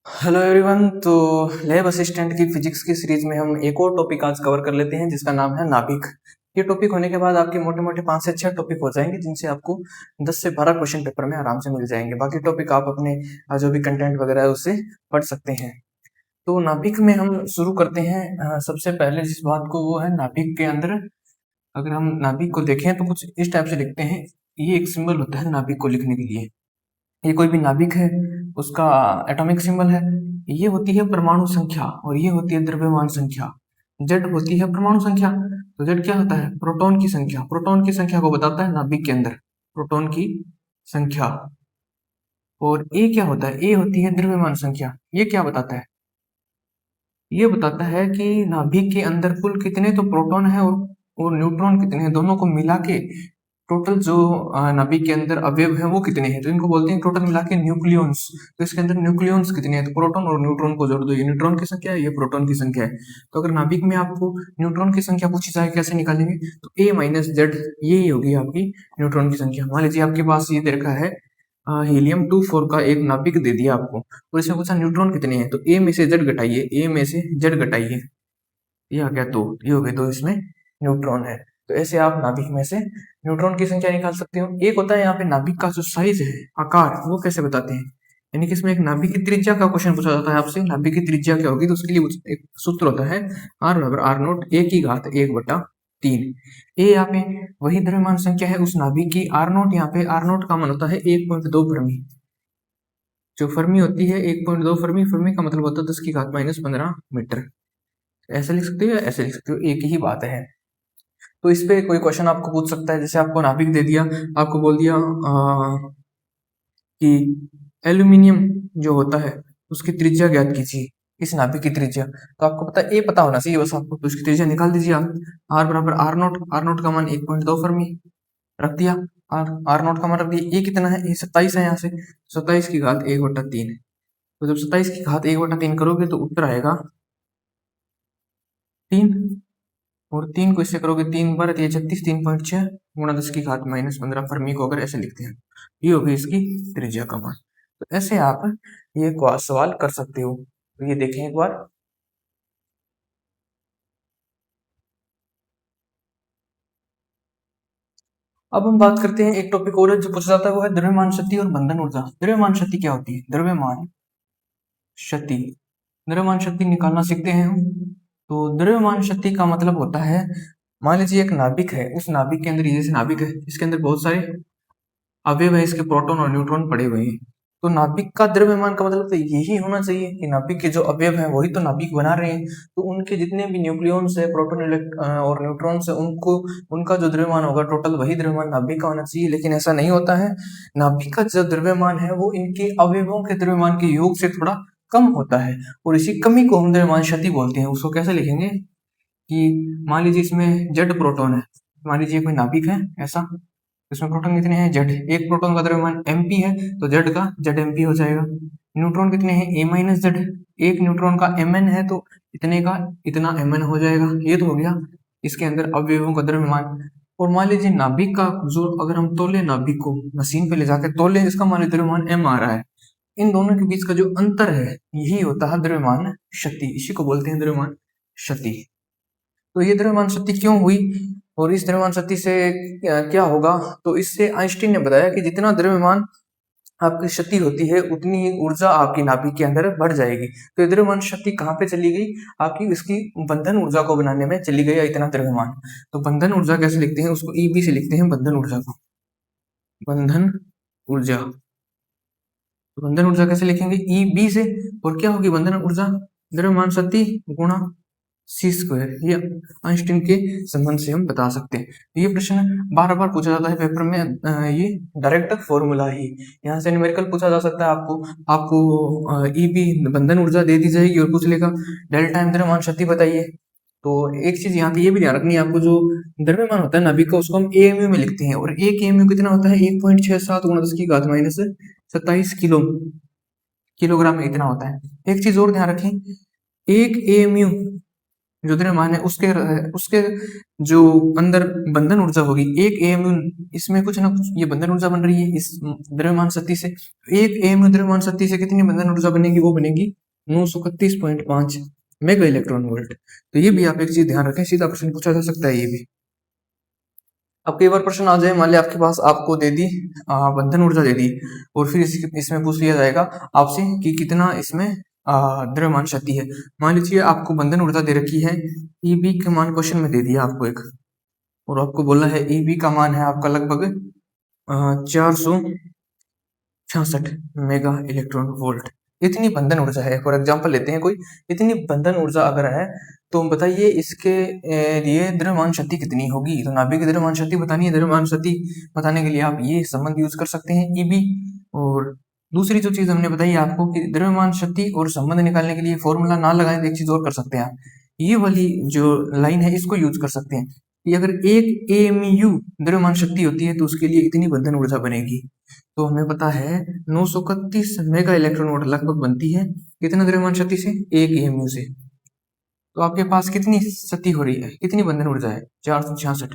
Hello everyone. तो lab assistant की physics की सीरीज में हम एक और टॉपिक आज कवर कर लेते हैं जिसका नाम है नाभिक। ये टॉपिक होने के बाद आपके मोटे मोटे 5 से 6 टॉपिक हो जाएंगे जिनसे आपको 10 से 12 क्वेश्चन पेपर में आराम से मिल जाएंगे। बाकी टॉपिक आप अपने जो भी कंटेंट वगैरह है उससे पढ़ सकते हैं। तो नाभिक में हम शुरू करते हैं। सबसे पहले जिस बात को वो है नाभिक के अंदर अगर हम नाभिक को देखें तो कुछ इस टाइप से लिखते हैं। ये एक सिंबल होता है नाभिक को लिखने के लिए। ये कोई भी नाभिक है उसका एटॉमिक सिंबल है। ये होती है परमाणु संख्या और ये होती है द्रव्यमान संख्या। जेड होती है परमाणु संख्या। तो जेड क्या होता है? प्रोटॉन की संख्या। प्रोटॉन की संख्या को बताता है नाभिक के अंदर प्रोटॉन की संख्या। और ए क्या होता है? ए होती है द्रव्यमान संख्या। ये क्या बताता है? ये बताता है कि नाभिक के अंदर कुल कितने तो प्रोटॉन है और न्यूट्रॉन कितने हैं, दोनों को मिला के टोटल जो नाभिक के अंदर अवयव है वो कितने हैं। तो इनको बोलते हैं टोटल मिला के न्यूक्लियॉन्स। तो इसके अंदर न्यूक्लियॉन्स कितने हैं? तो प्रोटॉन और न्यूट्रॉन को जोड़ दो। ये न्यूट्रॉन की संख्या है, ये प्रोटॉन की संख्या है। तो अगर नाभिक में आपको न्यूट्रॉन की संख्या पूछी जाए कैसे निकालेंगे, तो ए माइनस जेड यही होगी आपकी न्यूट्रॉन की संख्या। मान लीजिए आपके पास ये दे रखा है हीलियम 24 का एक नाभिक दे दिया आपको और इसमें पूछा न्यूट्रॉन कितने हैं, तो ए में से जेड घटाइए, ए में से जेड घटाइए, ये आ गया 2। ये हो गए 2, इसमें न्यूट्रॉन है। तो ऐसे आप नाभिक में से न्यूट्रॉन की संख्या निकाल सकते हो। एक होता है यहाँ पे नाभिक का जो साइज है, आकार, वो कैसे बताते हैं। यानी कि इसमें एक नाभिक की त्रिज्या का क्वेश्चन पूछा जाता है आपसे, नाभिक की त्रिज्या क्या होगी, तो उसके लिए एक सूत्र होता है आर बराबर आर नोट ए की घात 1/3। ए यहाँ पे वही द्रव्यमान संख्या है उस नाभिक की। आर नोट यहाँ पे आर नोट का मान होता है 1.2 फर्मी। जो फर्मी होती है 1.2 फर्मी, फर्मी का मतलब होता है 10 की घात -15 मीटर। ऐसे लिख सकते हो या ऐसे लिख सकते हो, एक ही बात है। तो इस पे कोई क्वेश्चन आपको पूछ सकता है, जैसे आपको नाभिक दे दिया, आपको बोल दिया कि एल्यूमिनियम जो होता है उसकी त्रिज्या ज्ञात कीजिए, इस नाभिक की त्रिज्या। तो आपको पता होना चाहिए बस आपको। तो उसकी त्रिज्या निकाल दीजिए आप। आर बराबर आर नोट, आर नोट का मान 1.2 फर्मी रख दिया। आर नोट का मान रख दिया। ये कितना है? ये 27 है। यहाँ से 27 की घात 1/3 है। तो जब 27 की घात 1/3 करोगे तो उत्तर आएगा 3। और 3 को इससे करोगे 3 बार 36, 3.6 गुणा 10 की घात -15 फर्मी को अगर ऐसे लिखते हैं, ये होगी इसकी त्रिज्या का मान। तो ऐसे आप ये सवाल कर सकते हो। तो ये देखें एक बार। अब हम बात करते हैं एक टॉपिक और है जो पूछा जाता है, वो है द्रव्यमान शक्ति और बंधन ऊर्जा। द्रव्यमान शक्ति क्या होती है? द्रव्यमान शक्ति, द्रव्यमान शक्ति निकालना सीखते हैं हम। तो द्रव्यमान शक्ति का मतलब होता है, मान लीजिए एक नाभिक है, उस नाभिक के अंदर, ये जैसे नाभिक है इसके अंदर बहुत सारे अवयव है, इसके प्रोटॉन और न्यूट्रॉन पड़े हुए हैं। तो नाभिक का द्रव्यमान का मतलब तो यही होना चाहिए कि नाभिक के जो अवयव हैं वही तो नाभिक बना रहे हैं। तो उनके जितने भी न्यूक्लियॉन्स है, प्रोटॉन और न्यूट्रॉन्स है, उनको उनका जो द्रव्यमान होगा टोटल वही द्रव्यमान नाभिक का होना चाहिए। लेकिन ऐसा नहीं होता है। नाभिक का जो द्रव्यमान है वो इनके अवयवों के द्रव्यमान के योग से थोड़ा कम होता है और इसी कमी को हम द्रव्यमान क्षति बोलते हैं। उसको कैसे लिखेंगे कि मान लीजिए इसमें जेड प्रोटॉन है, मान लीजिए कोई नाभिक है ऐसा, इसमें प्रोटॉन कितने हैं? जेड। एक प्रोटॉन का द्रव्यमान एमपी है तो जेड का जेड एमपी हो जाएगा। न्यूट्रॉन कितने हैं? ए माइनस जेड। एक न्यूट्रॉन का एमएन है तो इतने का इतना एमएन हो जाएगा। ये तो हो गया इसके अंदर अवयवों का द्रव्यमान। और मान लीजिए नाभिक का जो, अगर हम तोले नाभिक को मशीन पे ले जाकर तोले, इसका मान लीजिए द्रव्यमान एम आ रहा है, इन दोनों के बीच का जो अंतर है यही होता है द्रव्यमान शक्ति। इसी को बोलते हैं द्रव्यमान शक्ति। तो ये द्रव्यमान शक्ति क्यों हुई और इस द्रव्यमान शक्ति से क्या होगा, तो इससे आइंस्टीन ने बताया कि जितना द्रव्यमान आपकी शक्ति होती है उतनी ही ऊर्जा आपकी नाभिक के अंदर बढ़ जाएगी। तो ये द्रव्यमान शक्ति कहाँ पे चली गई? आपकी इसकी बंधन ऊर्जा को बनाने में चली गई इतना द्रव्यमान। तो बंधन ऊर्जा कैसे लिखते हैं? उसको ईबी से लिखते हैं बंधन ऊर्जा को। बंधन ऊर्जा, तो बंधन ऊर्जा कैसे लिखेंगे? ईबी से। और क्या होगी बंधन ऊर्जा? द्रव्यमान शक्ति गुणा सी स्क्वायर। ये आइंस्टीन के संबंध से हम बता सकते हैं। ये प्रश्न बार बार पूछा जाता है पेपर में। ये डायरेक्ट फॉर्मूला ही, यहाँ से न्यूमेरिकल पूछा जा सकता है। आपको ईबी बंधन ऊर्जा दे दी जाएगी और पूछ लेगा डेल्टा एम द्रव्यमान शक्ति बताइए। तो एक चीज यहाँ पे ये भी ध्यान रखनी है आपको, जो द्रव्यमान होता है नाभिक का उसको हम एएमयू में लिखते हैं। और एक एएमयू कितना होता है? 1.67 गुणा 10 की घात -27 किलोग्राम में इतना होता है। एक चीज और ध्यान रखें, एक एएमयू जो द्रव्यमान है उसके उसके जो अंदर बंधन ऊर्जा होगी एक एएमयू, इसमें कुछ ना कुछ ये बंधन ऊर्जा बन रही है इस द्रव्यमान शक्ति से। एक एएमयू द्रव्यमान शक्ति से कितनी बंधन ऊर्जा बनेगी, वो बनेगी 931.5 मेगा इलेक्ट्रॉन वोल्ट। तो ये भी आप एक चीज ध्यान रखें, सीधा प्रश्न पूछा जा सकता है ये भी। अब कई बार प्रश्न आ जाए, मान लिया आपके पास आपको दे दी बंधन ऊर्जा दे दी, और फिर इसमें पूछ लिया जाएगा आपसे कि कितना इसमें द्रव्यमान शक्ति है। मान लीजिए आपको बंधन ऊर्जा दे रखी है, ईबी के मान क्वेश्चन में दे दिया आपको एक, और आपको बोला है ईबी का मान है आपका लगभग 466 मेगा इलेक्ट्रॉन वोल्ट। इतनी बंधन ऊर्जा है, फॉर एग्जांपल लेते हैं कोई, इतनी बंधन ऊर्जा अगर है तो बताइए इसके लिए द्रव्यमान शक्ति कितनी होगी। तो नाभिक की द्रव्यमान शक्ति बतानी है, द्रव्यमान शक्ति बताने के लिए आप ये संबंध यूज कर सकते हैं ईबी। और दूसरी जो चीज हमने बताई आपको कि द्रव्यमान शक्ति और संबंध निकालने के लिए फॉर्मूला ना लगाएं तो एक चीज और कर सकते हैं आप, ये वाली जो लाइन है इसको यूज कर सकते हैं कि अगर एक एएमयू द्रव्यमान शक्ति होती है तो उसके लिए इतनी बंधन ऊर्जा बनेगी। तो हमें पता है 931 मेगा इलेक्ट्रॉन वोल्ट लगभग बनती है कितना द्रव्यमान शक्ति से, एक एएमयू से। तो आपके पास कितनी शक्ति हो रही है, कितनी बंधन ऊर्जा है, 466।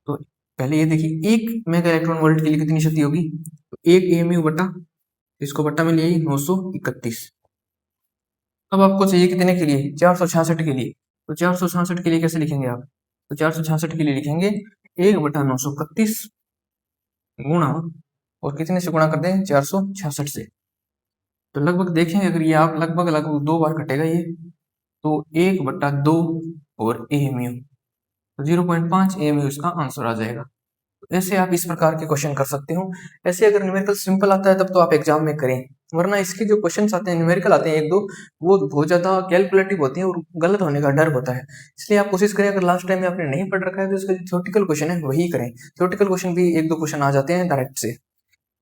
तो पहले ये देखिए एक मेगा इलेक्ट्रॉन वोल्ट के लिए कितनी शक्ति होगी, तो एक एएमयू बटा, इसको बट्टा में ले 931। अब आपको चाहिए कितने के लिए, 466 के लिए। तो 466 के लिए कैसे लिखेंगे आप, तो 466 के लिए लिखेंगे 1/931 गुणा, और कितने से गुणा कर दें, 466 से। तो लगभग देखें अगर ये आप लगभग लगभग 2 बार कटेगा ये, तो 1/2 और एएमयू, तो 0.5 एएमयू इसका आंसर आ जाएगा। तो ऐसे आप इस प्रकार के क्वेश्चन कर सकते हो। ऐसे अगर न्यूमेरिकल सिंपल आता है तब तो आप एग्जाम में करें, वरना इसके जो क्वेश्चन आते हैं न्यूमेरिकल आते हैं एक दो, वो बहुत ज्यादा कैलकुलेटिव होते हैं और गलत होने का डर होता है। इसलिए आप कोशिश करें, अगर लास्ट टाइम में आपने नहीं पढ़ रखा है तो इसका जो थ्योरेटिकल क्वेश्चन है वही करें। थ्योरेटिकल क्वेश्चन भी एक दो क्वेश्चन आ जाते हैं डायरेक्ट से।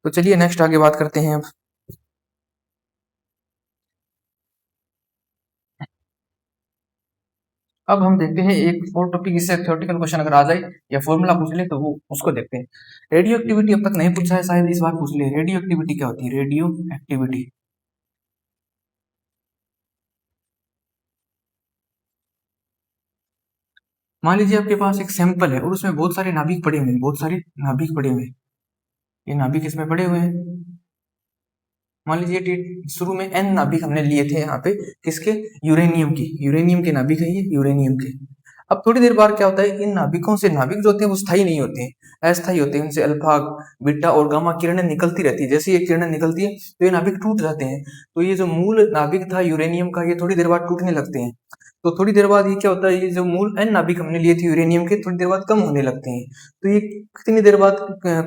तो चलिए नेक्स्ट आगे बात करते हैं। अब हम देखते हैं एक और टॉपिक, इससे थ्योरेटिकल क्वेश्चन अगर आ जाए या फॉर्मूला पूछ ले तो वो उसको देखते हैं। रेडियो एक्टिविटी अब तक नहीं पूछा है, शायद इस बार पूछ ले। रेडियो एक्टिविटी क्या होती है, रेडियो एक्टिविटी। मान लीजिए आपके पास एक सैंपल है और उसमें बहुत सारे नाभिक पड़े हुए हैं, बहुत सारे नाभिक पड़े हुए हैं। ये नाभिक इसमें पड़े हुए हैं, मान लीजिए शुरू में एन नाभिक हमने लिए थे यहाँ पे, किसके, यूरेनियम की, यूरेनियम के नाभिक है ये, यूरेनियम के। अब थोड़ी देर बाद क्या होता है, इन नाभिकों से, नाभिक जो होते हैं वो स्थायी नहीं होते हैं, अस्थायी होते हैं। इनसे अल्फा बीटा और गामा किरणें निकलती रहती है, जैसे ये किरणें निकलती है तो ये नाभिक टूट जाते हैं। तो ये जो मूल नाभिक था यूरेनियम का, ये थोड़ी देर बाद टूटने लगते हैं। तो थोड़ी देर बाद ये क्या होता है, ये जो मूल एन नाभिक हमने लिए थे यूरेनियम के, थोड़ी देर बाद कम होने लगते हैं। तो ये कितनी देर बाद,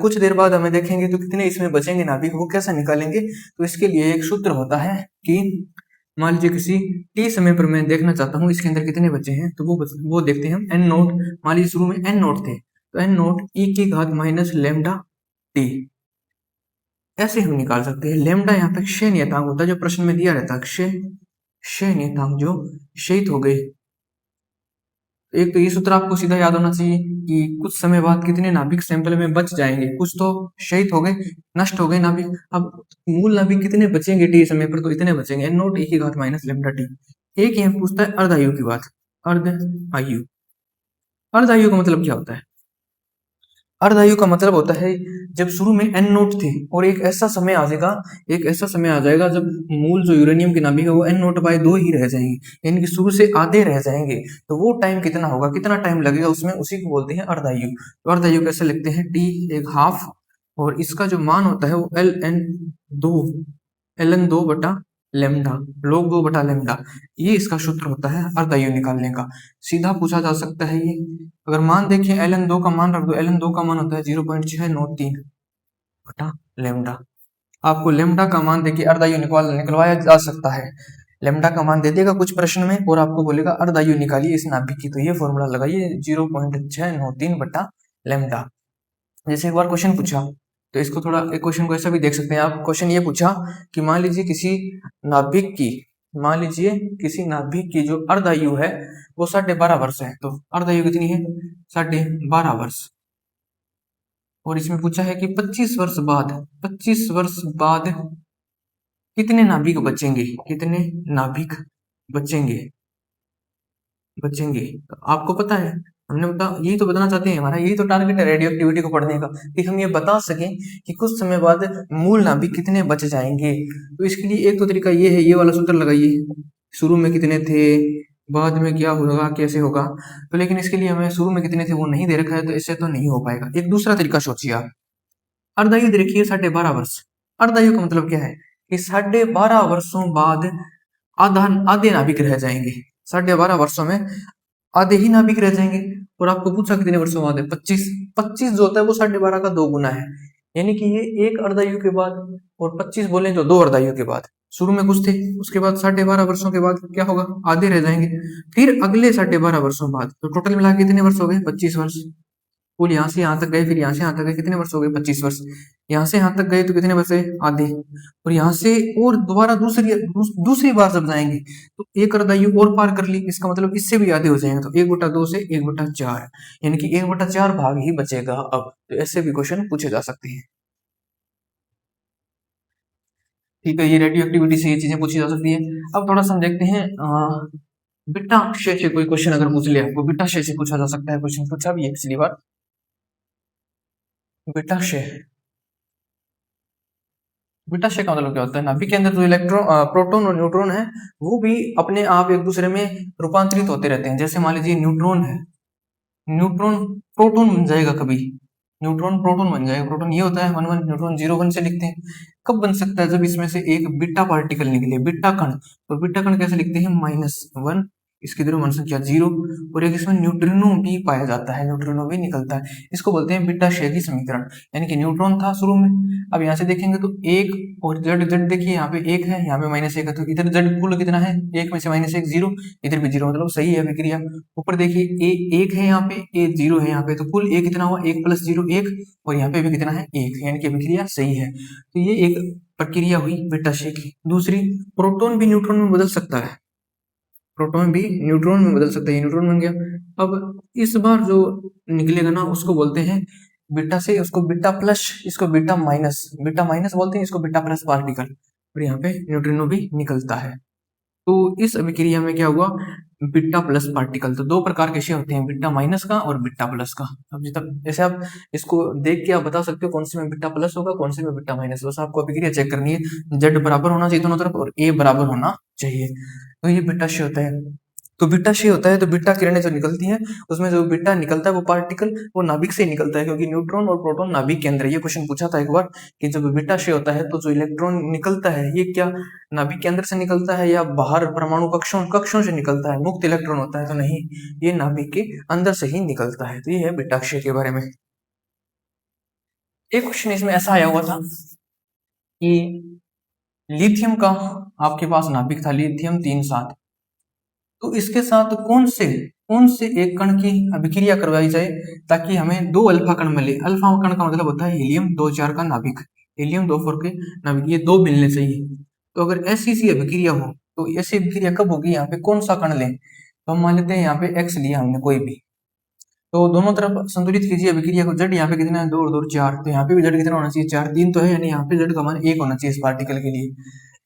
कुछ देर बाद हमें देखेंगे तो कितने इसमें बचेंगे नाभिक, वो कैसे निकालेंगे। तो इसके लिए एक सूत्र होता है कि मान लीजिए किसी टी समय पर मैं देखना चाहता हूँ इसके अंदर कितने बचे हैं, तो वो देखते हैं हम एन नोट। मान लीजिए शुरू में एन नोट थे, तो एन नोट ई की घात माइनस लेमडा टी, ऐसे हम निकाल सकते हैं। लेमडा यहाँ पे क्षय नियतांक होता है, जो प्रश्न में दिया रहता है, क्षय नियतांक जो क्षयित हो गए। एक तो ये सूत्र आपको सीधा याद होना चाहिए कि कुछ समय बाद कितने नाभिक सैंपल में बच जाएंगे, कुछ तो शहीद हो गए, नष्ट हो गए नाभिक। अब मूल नाभिक कितने बचेंगे टी समय पर, तो इतने बचेंगे, एन नोट ई की घात माइनस लेमडा टी। एक यहाँ पूछता है अर्ध आयु की बात, अर्ध आयु। अर्ध आयु का मतलब क्या होता है, अर्ध आयु का मतलब होता है जब शुरू में एन नोट थे और एक ऐसा समय आ जाएगा, एक ऐसा समय आ जाएगा जब मूल जो यूरेनियम के नाभिक है वो एन नोट बाय 2 ही रह जाएंगे, यानी कि शुरू से आधे रह जाएंगे। तो वो टाइम कितना होगा, कितना टाइम लगेगा उसमें, उसी को बोलते हैं अर्ध आयु। तो अर्ध आयु कैसे लिखते हैं, टी एक हाफ, और इसका जो मान होता है वो एल एन 2 बटा लेमडा, log 2 बटा लेमडा, ये इसका सूत्र होता है अर्ध आयु निकालने का। सीधा पूछा जा सकता है ये। अगर मान देखिए ln 2 का मान रख दो, ln 2 का मान होता है 0.693 बटा लेमडा। आपको लेमडा का मान देखिए अर्ध आयु निकलवाया जा सकता है। लेमडा का मान दे देगा कुछ प्रश्न में और आपको बोलेगा अर्ध आयु निकालिए इस नाभिक की, तो ये फॉर्मूला लगाइए 0.693 बटा लेमडा। जैसे एक बार क्वेश्चन पूछा, तो इसको थोड़ा एक क्वेश्चन को ऐसा भी देख सकते हैं आप। क्वेश्चन ये पूछा कि मान लीजिए किसी नाभिक की, मान लीजिए किसी नाभिक की जो अर्ध आयु है वो 12.5 वर्ष है। तो अर्ध आयु कितनी है, 12.5 वर्ष। और इसमें पूछा है कि 25 वर्ष बाद, 25 वर्ष बाद कितने नाभिक बचेंगे, कितने नाभिक बचेंगे। बचेंगे। तो आपको पता है, हमने बता यही तो बताना चाहते हैं, हमारा यही तो टारगेट है रेडियो एक्टिविटी को पढ़ने का, कि हम ये बता सकें कि कुछ समय बाद मूल नाभिक कितने बच जाएंगे। तो इसके लिए एक तो तरीका ये है, ये वाला सूत्र लगाइए, शुरू में कितने थे, बाद में क्या होगा, कैसे होगा। तो लेकिन इसके लिए हमें शुरू में कितने थे वो नहीं दे रखा है, तो इससे तो नहीं हो पाएगा। एक दूसरा तरीका सोचिए आप, अर्धायु देखिए 12.5 वर्ष। अर्धायु का मतलब क्या है कि 12.5 वर्षों बाद आधा आधे नाभिक रह जाएंगे। 12.5 वर्षों में आधे ही नाभिक रह जाएंगे। और आपको पूछा कितने वर्षों बाद है, 25। 25 जो होता है वो 12.5 का 2 गुना है, यानी कि ये एक अर्धायु के बाद, और 25 बोले तो 2 अर्धायु के बाद। शुरू में कुछ थे, उसके बाद 12.5 वर्षों के बाद क्या होगा, आधे रह जाएंगे। फिर अगले 12.5 वर्षों बाद, तो टोटल मिला के कितने वर्ष हो गए, 25 वर्ष। कुल यहाँ से यहाँ तक गए, फिर यहाँ से यहाँ तक गए, कितने वर्ष हो गए, 25 वर्ष। यहाँ से यहाँ तक गए तो कितने वर्ष है, आधे। और यहाँ से और दोबारा दूसरी बार जब जाएंगे तो एक अर्धायु और पार कर ली, इसका मतलब इससे भी आधे हो जाएंगे। तो 1/2 से 1/4, यानी कि 1/4 भाग ही बचेगा अब। तो ऐसे भी क्वेश्चन पूछे जा सकते हैं। ठीक है, ये रेडियो एक्टिविटी से ये चीजें पूछी जा सकती है। अब थोड़ा सा हम देखते हैं, बिट्टा अक्षय से कोई क्वेश्चन अगर पूछ ले आपको, बिट्टा अक्षय से पूछा जा सकता है, क्वेश्चन पूछा भी है पिछली बार। बिट्टा अक्षय, बीटा शेक का मतलब क्या होता है, नाभिक के अंदर जो इलेक्ट्रॉन, प्रोटॉन और न्यूट्रॉन है, वो भी अपने आप एक दूसरे में रूपांतरित होते रहते हैं। जैसे मान लीजिए न्यूट्रॉन है, न्यूट्रॉन प्रोटॉन बन जाएगा कभी, न्यूट्रॉन प्रोटॉन बन जाएगा। प्रोटॉन ये होता है 1 1, न्यूट्रॉन 0 1 से लिखते हैं। कब बन सकता है, जब इसमें से एक बीटा पार्टिकल निकले, बीटा कण। तो बीटा कण कैसे लिखते हैं, -1, इसकी द्रव्यमान संख्या 0, और एक इसमें न्यूट्रिनो भी पाया जाता है, न्यूट्रिनो भी निकलता है। इसको बोलते हैं बीटा शेकी समीकरण। यानी कि न्यूट्रॉन था शुरू में, अब यहाँ से देखेंगे तो एक, और जेड जेड देखिए यहाँ पे 1 है, यहाँ पे -1 है, तो इधर जेड कुल कितना है, 1 में से -1 0, इधर भी 0, मतलब सही है विक्रिया। ऊपर देखिए ए 1 है, यहाँ पे ए 0 है, यहाँ पे तो कुल ए कितना हुआ, 1 + 0 1, और यहाँ पे भी कितना है, 1, यानी कि विक्रिया सही है। तो ये एक प्रक्रिया हुई बीटा शेक की। दूसरी, प्रोटॉन भी न्यूट्रॉन में बदल सकता है, प्रोटॉन भी न्यूट्रॉन में बदल सकता है, ये न्यूट्रॉन बन गया। अब इस बार जो निकलेगा ना उसको बोलते हैं बीटा से, उसको बीटा प्लस, इसको बीटा माइनस बोलते हैं, इसको बीटा प्लस पार्टिकल। और यहाँ पे न्यूट्रिनो भी निकलता है। तो इस अभिक्रिया में क्या हुआ, बीटा प्लस पार्टिकल। तो दो प्रकार के शेय होते हैं, बीटा माइनस का और बीटा प्लस का। अब जैसे आप इसको देख के आप बता सकते हो कौन से में बीटा प्लस होगा, कौन से में बीटा माइनस। बस आपको अभिक्रिया चेक करनी है, जेड बराबर होना चाहिए दोनों तरफ, और ए बराबर होना चाहिए। तो ये बीटा शेय होता है। तो बीटा शेय होता है, तो बीटा किरणें जो निकलती हैं, उसमें जो बीटा निकलता है वो पार्टिकल वो नाभिक से निकलता है, क्योंकि न्यूट्रॉन और प्रोटॉन नाभिक के अंदर है। ये क्वेश्चन पूछा था एक बार कि जब बीटा शेय होता है तो जो इलेक्ट्रॉन निकलता है ये क्या नाभिक के अंदर से निकलता है या बाहर परमाणु कक्षों से निकलता है, मुक्त इलेक्ट्रॉन होता है। तो नहीं, ये नाभिक के अंदर से ही निकलता है। तो ये है बीटा शेय के बारे में। एक क्वेश्चन इसमें ऐसा आया हुआ था कि लिथियम का आपके पास नाभिक था, लिथियम 3 7, तो इसके साथ कौन से एक कण की अभिक्रिया करवाई जाए ताकि हमें 2 अल्फा कण मिले। अल्फा कण का मतलब होता है हीलियम 2 4 का नाभिक, हीलियम 2 4 के नाभिक, ये 2 मिलने चाहिए। तो अगर ऐसी सी अभिक्रिया हो तो ऐसी अभिक्रिया कब होगी, यहाँ पे कौन सा कण लें। तो हम मान लेते हैं यहाँ पे एक्स लिया हमने कोई भी, तो दोनों तरफ संतुलित कीजिए अभिक्रिया को। जेड यहाँ पे कितना है, 2 और 2 4, तो यहाँ पे भी जेड कितना होना चाहिए, 4 3 तो है, यानी यहाँ पे जेड का मान 1 होना चाहिए इस पार्टिकल के लिए।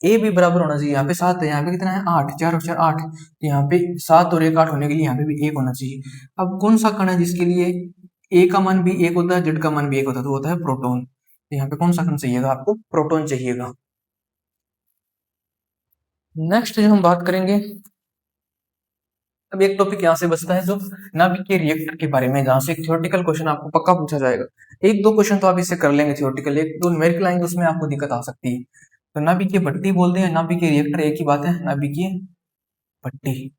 ए भी बराबर होना चाहिए, यहाँ पे 7 है, यहाँ पे कितना है 8, 4 और 4 8, तो यहाँ पे 7 और 1 8 होने के लिए यहाँ पे भी 1 होना चाहिए। अब कौन सा कण है जिसके लिए ए का मान भी 1 होता है, जेड का मान भी 1 होता है, तो होता है प्रोटॉन। तो यहाँ पे कौन सा कण चाहिएगा आपको, प्रोटॉन चाहिएगा। नेक्स्ट जो हम बात करेंगे, अब एक टॉपिक यहाँ से बचता है जो नाभिकीय रिएक्टर के बारे में, जहां से एक थ्योरेटिकल क्वेश्चन आपको पक्का पूछा जाएगा। एक दो क्वेश्चन तो आप इससे कर लेंगे थ्योरेटिकल, एक दो न्यूमेरिकल आएंगे उसमें आपको दिक्कत आ सकती है। तो नाभिकीय भट्टी बोलते हैं, नाभिकीय रिएक्टर एक ही बात है, नाभिकीय भट्टी।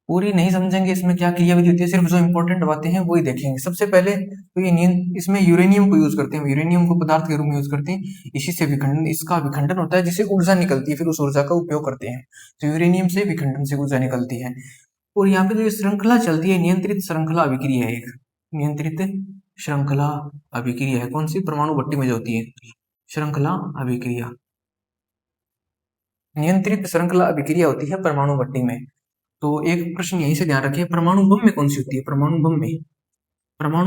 पूरी नहीं समझेंगे इसमें क्या क्रियाविधि होती है, सिर्फ जो इंपॉर्टेंट बातें हैं वही देखेंगे। सबसे पहले तो ये इसमें यूरेनियम को यूज करते हैं, यूरेनियम को पदार्थ के रूप में यूज करते हैं। इसी से विखंडन, इसका विखंडन होता है जिससे ऊर्जा निकलती है, फिर उस ऊर्जा का उपयोग करते हैं। तो यूरेनियम से विखंडन से ऊर्जा निकलती है। और यहाँ पे जो श्रृंखला चलती है, नियंत्रित श्रृंखला अभिक्रिया है, एक नियंत्रित श्रृंखला अभिक्रिया है। कौन सी, परमाणु भट्टी में जो होती है श्रृंखला अभिक्रिया, नियंत्रित श्रृंखला अभिक्रिया होती है परमाणु भट्टी में। तो एक प्रश्न यहीं से ध्यान रखिए, परमाणु बम में कौन सी होती है, परमाणु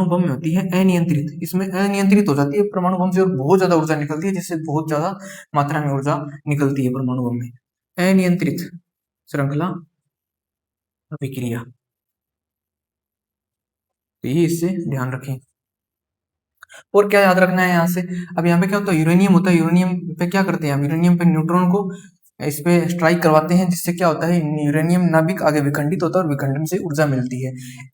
बम में होती है अनियंत्रित। इसमें अनियंत्रित हो जाती है परमाणु बम से और बहुत ज्यादा ऊर्जा निकलती है, जिससे बहुत ज्यादा मात्रा में ऊर्जा निकलती है परमाणु बम में। अनियंत्रित श्रृंखला अभिक्रिया। तो ये इससे ध्यान रखें। और क्या याद रखना है यहाँ से, अब यहाँ पे क्या होता है, यूरेनियम होता है, यूरेनियम पे क्या करते हैं, यूरेनियम पे न्यूट्रॉन को इस पे स्ट्राइक करवाते हैं, जिससे क्या होता है, यूरेनियम नाभिक आगे विखंडित होता है और विखंडन से ऊर्जा मिलती है।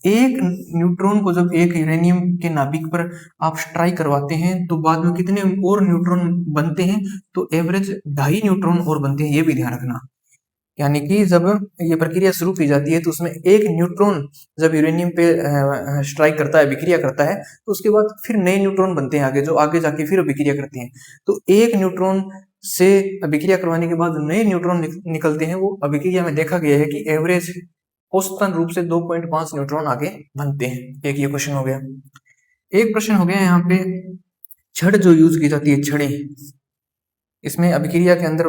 एक न्यूट्रॉन को जब एक यूरेनियम के नाभिक पर आप स्ट्राइक करवाते हैं तो बाद में कितने और न्यूट्रॉन बनते हैं, तो एवरेज 2.5 न्यूट्रॉन और बनते हैं, ये भी ध्यान रखना। यानी कि जब ये प्रक्रिया शुरू की जाती है तो उसमें एक न्यूट्रॉन जब यूरेनियम पे स्ट्राइक करता है, विक्रिया करता है, तो उसके बाद फिर नए न्यूट्रॉन बनते हैं आगे, जो आगे जाके फिर विक्रिया करते हैं। तो एक न्यूट्रॉन से अभिक्रिया करवाने के बाद नए न्यूट्रॉन निकलते हैं, वो अभिक्रिया में देखा गया है कि एवरेज औसतन रूप से 2.5 न्यूट्रॉन आगे बनते हैं। एक ये क्वेश्चन हो गया। एक प्रश्न हो गया यहाँ पे, छड़ जो यूज की जाती है, छड़ें, इसमें अभिक्रिया के अंदर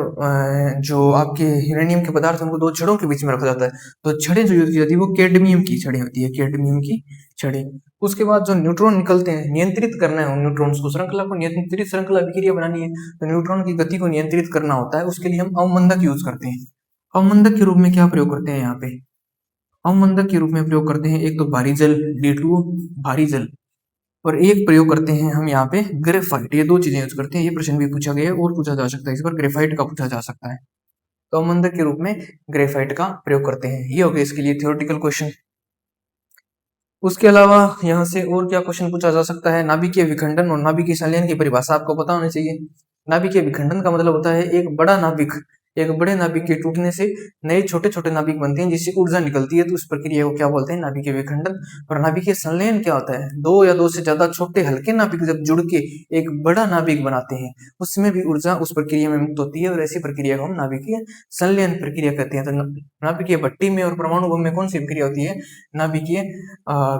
जो आपके यूरेनियम के पदार्थ उनको दो छड़ों के बीच में रखा जाता है, तो छड़ें जो यूज की जाती है वो कैडमियम की छड़ें होती है, कैडमियम की छड़ें। उसके बाद जो न्यूट्रॉन निकलते हैं, नियंत्रित करना है उन न्यूट्रॉन्स को, श्रृंखला को नियंत्रित, श्रृंखला अभिक्रिया बनानी है तो न्यूट्रॉन की गति को नियंत्रित करना होता है, उसके लिए हम अवमंदक यूज करते हैं। अवमंदक के रूप में क्या प्रयोग करते हैं यहाँ पे, अवमंदक के रूप में प्रयोग करते हैं एक तो भारी जल D2O, भारी जल, और एक प्रयोग करते हैं हम यहाँ पे ग्रेफाइट। ये दो चीजें यूज करते हैं। ये प्रश्न भी पूछा गया है और पूछा जा सकता है, इस पर ग्रेफाइट का पूछा जा सकता है, तो अवमंदक के रूप में ग्रेफाइट का प्रयोग करते हैं। ये हो गया इसके लिए थ्योरेटिकल क्वेश्चन। उसके अलावा यहाँ से और क्या क्वेश्चन पूछा जा सकता है, नाभिकीय विखंडन और नाभिकीय संलयन की परिभाषा आपको पता होनी चाहिए। नाभिकीय विखंडन का मतलब होता है एक बड़ा नाभिक, एक बड़े नाभिक के टूटने से नए छोटे छोटे नाभिक बनते हैं जिससे ऊर्जा निकलती है, तो उस प्रक्रिया को क्या बोलते हैं, नाभिकीय विखंडन। और नाभिकीय संलयन क्या होता है, दो या दो से ज्यादा छोटे हल्के नाभिक जब जुड़ के एक बड़ा नाभिक बनाते हैं, उसमें भी ऊर्जा उस प्रक्रिया में मुक्त होती है, और ऐसी प्रक्रिया को हम नाभिकीय संलयन प्रक्रिया कहते हैं। तो नाभिकीय भट्टी में और परमाणु बम में कौन सी प्रक्रिया होती है, नाभिकीय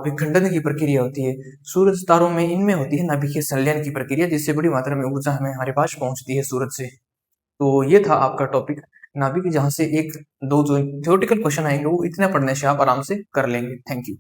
विखंडन की प्रक्रिया होती है। सूरज तारों में इनमें होती है नाभिकीय संलयन की प्रक्रिया, जिससे बड़ी मात्रा में ऊर्जा हमें हमारे पास पहुंचती है सूरज से। तो ये था आपका टॉपिक नाभिक, जहां से एक दो जो थ्योरेटिकल क्वेश्चन आएंगे वो इतना पढ़ने से आप आराम से कर लेंगे। Thank you.